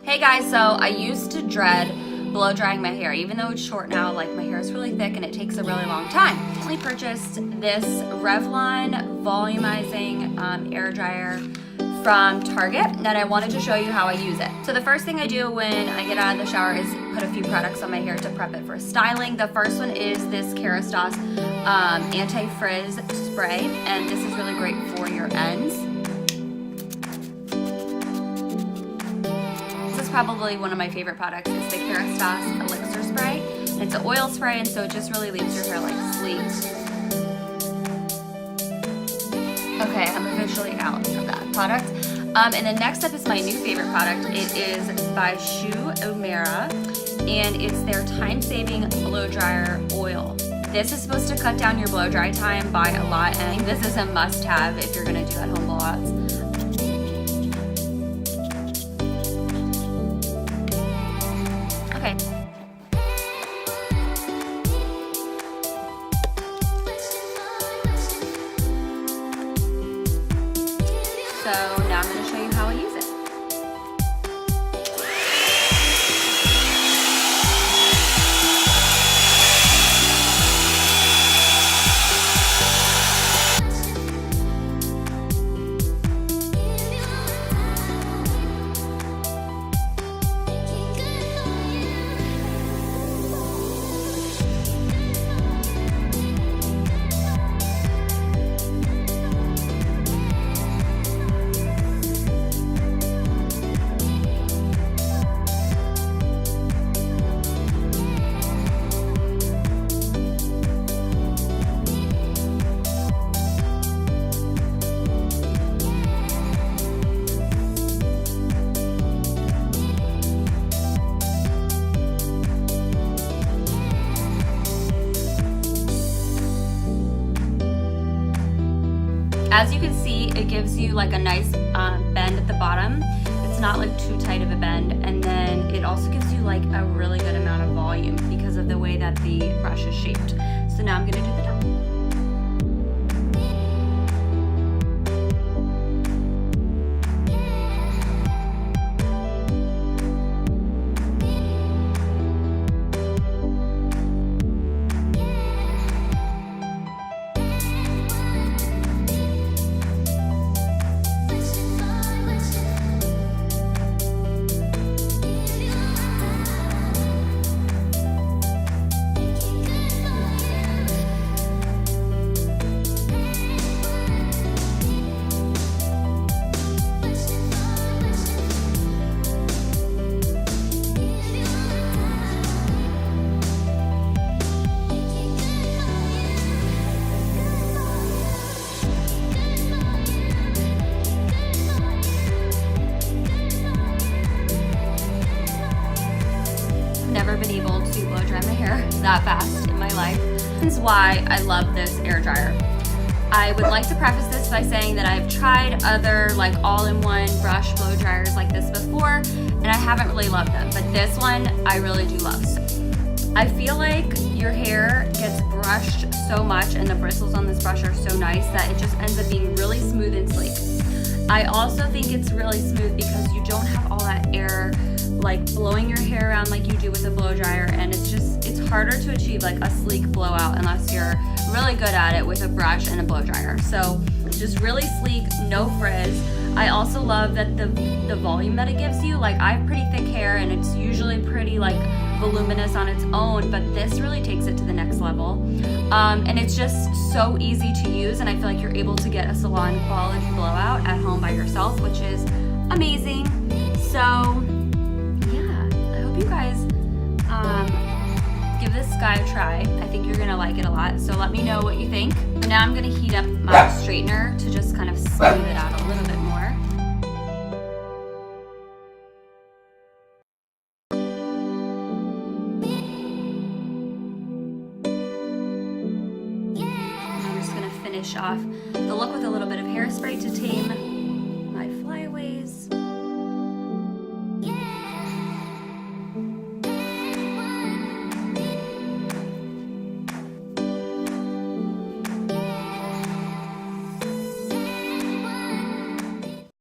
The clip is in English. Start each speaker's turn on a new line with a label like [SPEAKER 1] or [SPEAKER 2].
[SPEAKER 1] Hey guys, so I used to dread blow drying my hair, even though it's short now. Like, my hair is really thick and it takes a really long time. I recently purchased this Revlon volumizing air dryer from Target, and I wanted to show you how I use it. So the first thing I do when I get out of the shower is put a few products on my hair to prep it for styling. The first one is this Kerastase anti-frizz spray, and this is really great for your ends. Probably one of my favorite products is the Kerastase elixir spray. And it's an oil spray, and so it just really leaves your hair like sleek. Okay, I'm officially out of that product. And then next up is my new favorite product. It is by Shu Uemura, and it's their time-saving blow dryer oil. This is supposed to cut down your blow dry time by a lot, and this is a must-have if you're gonna do at-home blowouts. Okay. So now I'm going to show you how I use it. As you can see, it gives you like a nice bend at the bottom. It's not like too tight of a bend, and then it also gives you like a really good amount of volume because of the way that the brush is shaped. So now I'm gonna do the top. Never been able to blow dry my hair that fast in my life. This is why I love this air dryer. I would like to preface this by saying that I've tried other like all-in-one brush blow dryers like this before, and I haven't really loved them, but this one I really do love. I feel like your hair gets brushed so much, and the bristles on this brush are so nice that it just ends up being really smooth and sleek. I also think it's really smooth because you don't have all that air like blowing your hair around like you do with a blow dryer, and it's harder to achieve like a sleek blowout unless you're really good at it with a brush and a blow dryer. So just really sleek, no frizz. I also love that the volume that it gives you. Like, I have pretty thick hair and it's usually pretty like voluminous on its own, but this really takes it to the next level. And it's just so easy to use, and I feel like you're able to get a salon quality blowout at home by yourself, which is amazing. So you guys give this guy a try. I think you're gonna like it a lot, so let me know what you think. Now I'm gonna heat up my straightener to just kind of smooth it out a little bit more. I'm just gonna finish off the look with a little bit of hairspray to tame